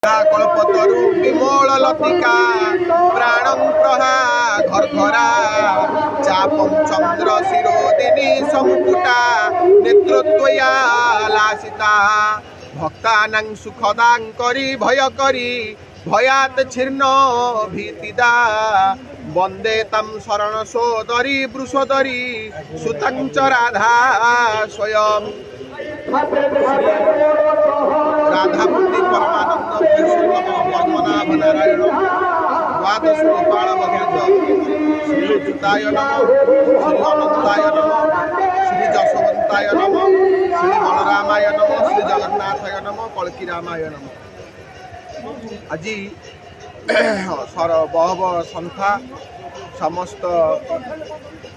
कल्पतरु विमल लतिका प्राणं प्रहा घरघरा चापम चंद्र शिरोदिनी समुकुटा नेत्रत्वया लासिता भक्तानां सुखदां करी भय करी भयात छिन्न भीतिदा वंदे तम शरण सोदरी वृषोदरी सुतंच राधा स्वयं राधामूर्ति परमानंद पुरुषोत्तम पद्मनाभ नारायण द्वादश गोपाल भगवत श्री अच्युताय नमः श्री अनंताय नमः श्री जशवंताय नमः श्री बलरामाय नमः श्री जगन्नाथाय नमः कल्की रामाय नमः। आज बहव संथा समस्त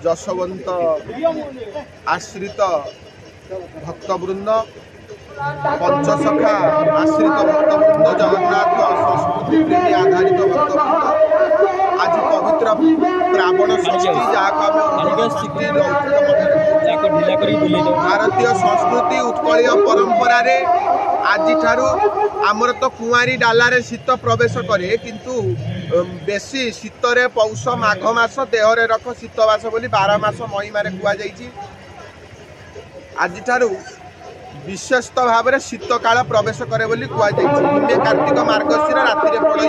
जशवंत आश्रित भक्तवृंद पंचसखा आश्रित भक्तवृंद जगन्नाथ संस्कृति प्रेमी आधारित भक्तवृंद आज पवित्र श्रावण षष्ठी भारतीय संस्कृति उत्कलीय परंपरा रे आज आमर तो कुआरी डालारे शीत प्रवेश करे किंतु बेसी शीतरे पौष माघ मास देहरे रख शीतवास बोली 12 मास महिमारे कुआ जाइछि। आज विशेषत भाव में शीत काल प्रवेश करे बोली कुआ जाइछि। कार्तिक मार्गशीर राति रे पड़े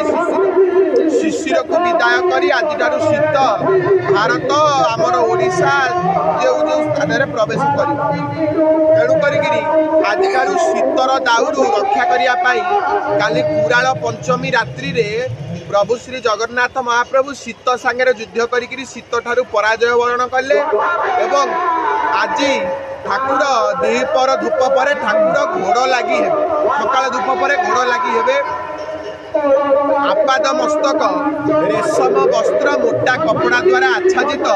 शिशिर को विदाय करी आज शीत भारत आमर ओडिशा जो स्थान में प्रवेश कर तेणु कर शीतर दाउरू रक्षा करने काली कुराल पंचमी रात्रि रे प्रभु श्री जगन्नाथ महाप्रभु शीत सांगे युद्ध करी शीत ठारू पराजय वरण कले एवं आज ठाकुर द्विपर धूप पर ठाकुर घोड़ लगी है सकाल धूप पर घोड़ लगी है आपाद मस्तक रेशम वस्त्र मोटा कपड़ा द्वारा आच्छादित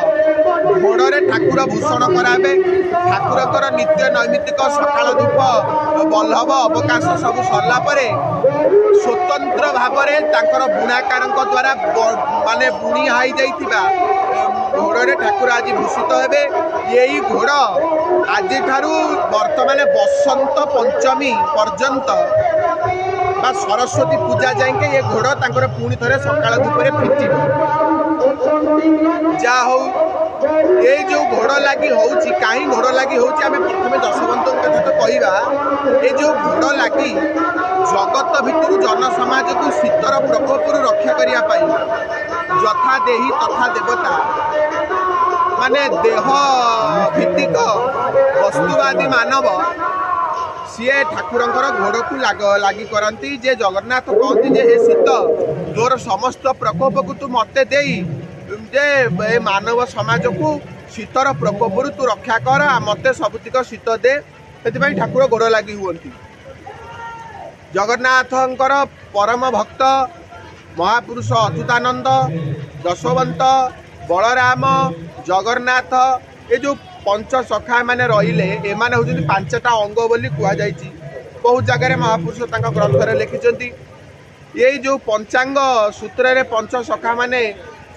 घोड़े ठाकुर भूषण करावे ठाकुर नित्य नैमित्तिक सकाल धूप बल्लभ अवकाश सब सरला परे स्वतंत्र भाव में बुणाकार द्वारा माने बुणी हाई जाइथिबा घोड़े ठाकुर आज भूषित हेबे। यही घोड़ आज वर्तमान बसंत पंचमी पर्यंत सरस्वती पूजा जाए ये घोड़ तांकर पुणी थे सकाल धूपे फिट जा हो ये जो घोड़ लगी होची कहीं घोड़ लगी होची आम प्रथम जशवंत सहित कहवा ये जो घोड़ लगी जगत भितर जन समाज को शीतर प्रकोप रक्षा करने यथा देही तथा देवता माने देह भित्तिक वस्तुवादी मानव सीए ठाकुर घोड़ को लगी करती जे जगन्नाथ कहती जे हे शीत तोर समस्त प्रकोप को तू मते दे जे मानव समाज को शीतर प्रकोप तू रक्षा कर मते सबुतिक शीत दे से ठाकुर घोड़ लगी हुआ। जगन्नाथंकर परम भक्त महापुरुष अच्युतानंद जशवंत बलराम जगन्नाथ ये जो पंच सखा माने रहिले एमाने होउछन्ति पांचटा अंग बोली कुआ जाइछि। बहुत जगह महापुरुष तांका ग्रंथ रे लिखिछन्ति ये जो पंचांग सूत्र रे पंच सखा माने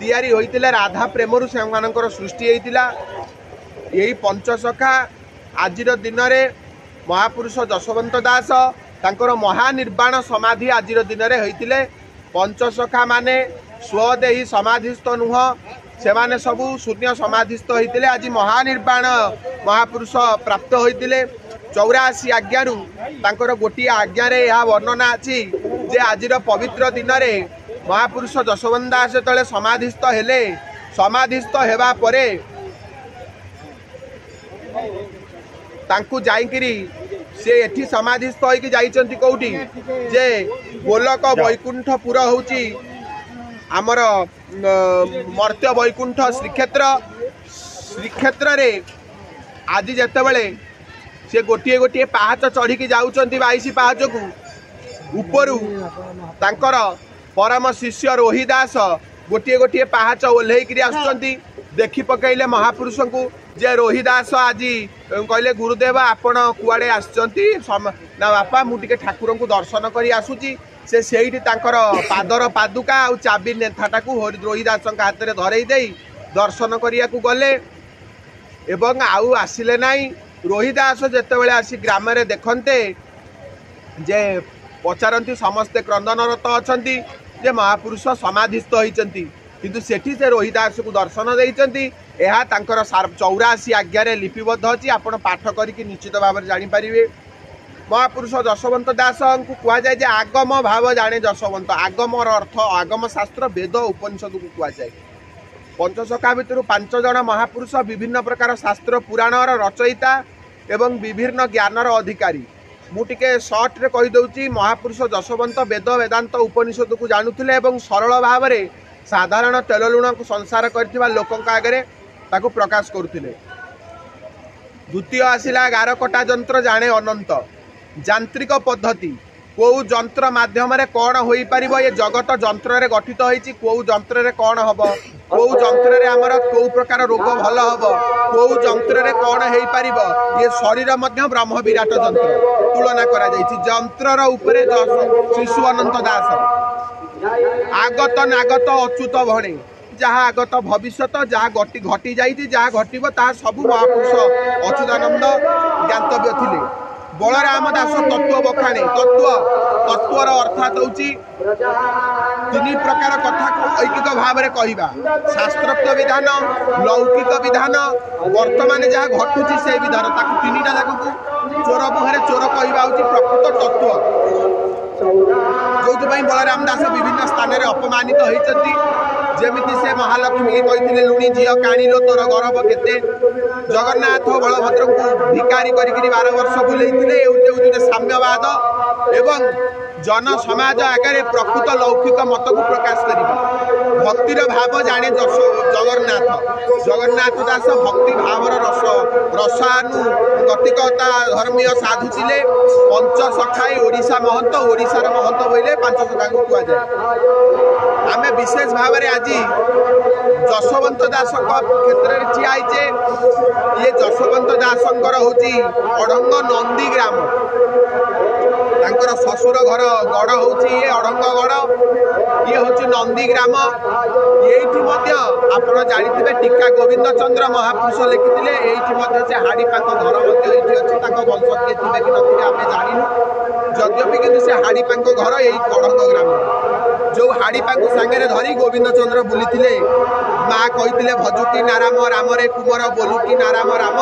तैयारी होइतिले राधा प्रेमरु सेमानकर सृष्टि होइतिला। यही पंच सखा आजिर दिन रे महापुरुष जशवंत दास तांकर महानिर्वाण समाधि आजिर दिन रे होइतिले। पंच सखा माने स्वदेही समाधिस्थ नुह से माने सबू शून्य समाधिस्थ होते आज महानिर्वाण महापुरुष प्राप्त होते। 84 आज्ञारू तांकर गोटे आज्ञा रे यह वर्णना अच्छी जे आज पवित्र दिन में महापुरुष जशवंत दास तले समाधिस्थ हेले समाधिस्थ हेबा परे तांकु जाइकिरी से एठी समाधिस्थ होइकी जाइचंती कोउठी जे गोलक वैकुंठपुर होउची आमर मर्त्य वैकुंठ श्रीक्षेत्र रे आज जेतेबेले से गोटे गोटे पाहाच चढ़ी जाउचंती 22 पाहाच को उपरु तांकर परम शिष्य रोहिदास गोटे गोटे पाहाच ओल्हेकरी आसुचंती देखि पकैले महापुरुष को जे रोहिदास आज कहले गुरुदेव आपण कुआड़े आसुचंती ना बापा मु टिके ठाकुर को दर्शन करी आसुची से सेठी तांकर पादर पादुका आ चाबी नेथाटा को रोहिदास हाथ में धरई दे दर्शन करिया को गले एवं आउ आसिले नाई। रोहिदास जेतेबेले आसी ग्राम रे देखन्ते जे पचारती समस्ते क्रंदनरत अच्छा जे महापुरुष समाधिस्थ होती किंतु सेठी से रोहिदास को दर्शन देइचंती। यह तांकर 84 आज्ञा लिपिबद्ध अच्छी आपण पाठ करके निश्चित भाव में जानीपारे। महापुरुष जशवंत दास को कहुए जे आगम भाव जाने जशवंत। आगम अर्थ आगम शास्त्र वेद उपनिषद को कहुए। पंचसखा भितर 5 जन महापुरुष विभिन्न प्रकार शास्त्र पुराणर रचयिता एवं विभिन्न ज्ञानर अधिकारी। मुझे सर्ट रे कहीदे महापुरुष जशवंत वेद वेदांत उपनिषद को जानुले एवं सरल भाव में साधारण तेल लुण को संसार कर लोकों आगे ताकू प्रकाश करुले। द्वितीय आसिला गारकटा जंत्र जाने अनंत। यांत्रिक पद्धति कौ जंत्र माध्यम कौन हो पार ये जगत जंत्र रे गठित होती कौ जंत्र रे कौन हम कौ जंत्र रे आमर कौ प्रकार रोग भल हम कौ जंत्र रे कौन हो पार ये शरीर मध्य ब्रह्म विराट जंत्र तुलना करा जायछि। जंत्रर उपरे शिशु अनंत दास आगत नागत अच्युत भणे जहाँ आगत भविष्यत जहाँ घटी जाइछि जहाँ घटिब ताहा सबु महापुरुष अच्युतानंद ज्ञातव्य थिले। बलराम दास तत्व बखाणे तत्वर अर्थात होची 3 प्रकार कथा को ऐकिक भाव में कहवा शास्त्रोक्त विधान लौकिक विधान वर्तमान जहाँ घटुची से विधान ताकू 3टा जाक चोर मुहरे चोर कहवा होची प्रकृत तत्व जो बलराम दास विभिन्न स्थान में अपमानित होती। जमिति से महालक्ष्मी कहते लुणी झील काणीलो तोर गौरव केते जगन्नाथ बलभद्र को भिकारी करी 12 वर्ष बुलेइथिले साम्यवाद एवं जन समाज आगे प्रकृत लौकिक मत को प्रकाश कर भक्तिर भाव जाने जगन्नाथ दास भक्ति भावर रसानुगतिकता धर्मीय साधु थिले। पंच सखाई ओडिशा महंत ओडिशार महंत बोले 5 सखा को कहुए। आमे विशेष भाव में आज जशवंत दास क्षेत्र में ठियाचे। ये जशवंत दासंकर होची अड़ंग नंदी ग्राम तांकर ससुर घर गड़ होची ये अड़ंग गड़ ये होची नंदी ग्राम। येठी मध्य आपण जानिथिबे टीका गोविंद चंद्र महापुरुष लिखिथिले। एठी मध्य से हाड़ीपाक घर मध्य एठी अछि ताको वंशकीय थिबे कि नथिबे आमे जानिनु। यद्यपि किंतु से हाड़ीपाक घर एई अड़ंग ग्राम जो हाड़ीपाक सांगे धरी गोविंद चंद्र बुली माँ कही भजुकी नाराम राम रे कुमर बोलुकी नाराम राम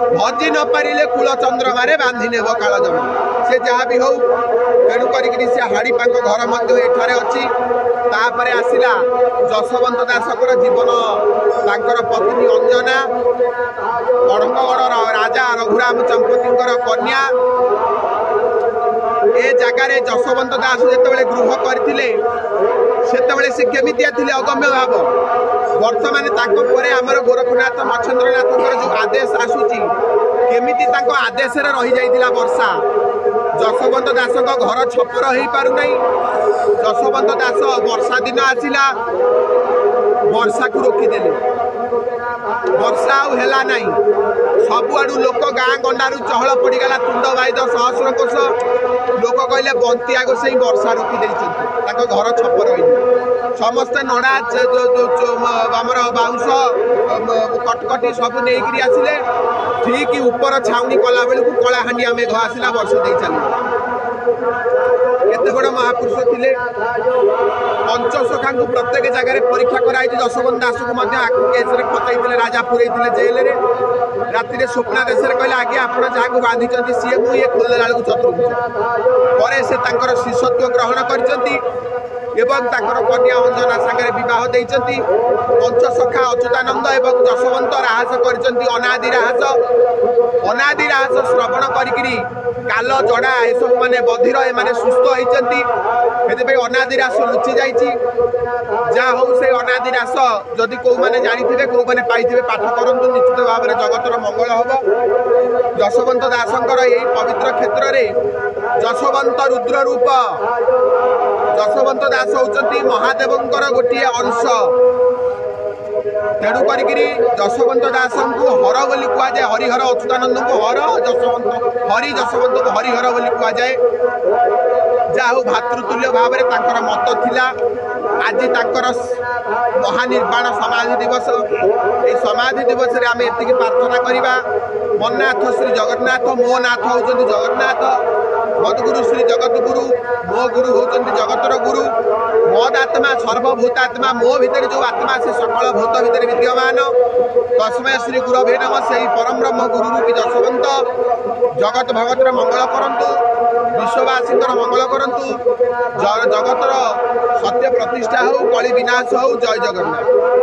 भजी न पारे कूल चंद्रमा रे बांधि नेब काल जम से जहाँ भी हो तेणु करी से हाड़ीपाक घर मध्य एठारे अच्छी। तापर आसिला जशवंत दासकर जीवन तांकर पत्नी अंजना अड़ंगगढ़ राजा रघुराम चंपतींकर कन्या ए जगार जशवंत दास जिते गृह करते से केमितिया थिले अगम्य भाव। वर्तमान आमर गोरखनाथ मच्छेन्द्रनाथ जो आदेश आसूची केमिति तांको आदेश रे रही जाइतिला वर्षा जशवंत दास घर छपर हो पारु नहीं। जशवंत दास वर्षा दिन आसिला वर्षा को रोकीदेले वर्षा आला ना सबुआड़ू लोक गाँ गंडारू चहल पड़गला तुंड बाईद सहस्र कोश लोक कहले बंतिया गोसाई वर्षा रोकी घर छपर समस्ते नड़ा आमर बाउंश कटकटी सब नहीं आसिले ठीक ऊपर छाउनी कला बेलू कलाहांडिया मेघ आसला वर्ष दे चली। केते बड़ महापुरुष थिले। पंचसखा को प्रत्येक जगह परीक्षा कराई जशवंत दास को केस फसाई राजा पुरई जेल रे राति स्वप्ना देश कहले आगे आप जहाँ बांधी सी मुझे खोलदेला बेलू चतुर्भुज पर से शिष्यत्व ग्रहण कर कन्या अंजना सागर बह देती। पंचसखा अच्युतानंद एवं जशवंत राहस कर अनादि राहस श्रवण करी काल जड़ा एसबू मैंने बधिर एने सुस्थ होती अनादि रास लुचि जाइए। जहाँ हो से अनादि रास जदि कौ मैंने जानी कौ मैंने पाइबे पाठ करूँ निश्चित भाव में जगतर मंगल हम। जशवंत दासंकर यही पवित्र क्षेत्र में जशवंत रुद्र रूप जशवंत दास होती महादेवंकर गोटे अंश। तेणु करी जशवंत दास को हर बोली कहुए हरिहर अच्युतानंद को हर जशवंत हरि जशवंत को हरिहर बोली कहुए। जहाँ हो भातृतुल्य भाव में मत थिला। आज महानिर्वाण समाधि दिवस ये समाधि दिवस आम एति प्रार्थना करवा मन्नाथ श्री जगन्नाथ मो नाथ होउछन्ति जगन्नाथ मदगुरु श्री जगतगुरु मो गुरु होउछन्ति जगतर गुरु मदात्मा सर्वभूतात्मा मो भितर जो आत्मा से सकल भूत भितर विद्यमान तस्मै श्री गुरवे नमः सेही परम ब्रह्म गुरु रूपी जसवंत जगत भगतर मंगल करंतु विश्ववासींकर मंगल करंतु जगतर सत्य प्रतिष्ठा हो कली विनाश हो जय जगन्नाथ।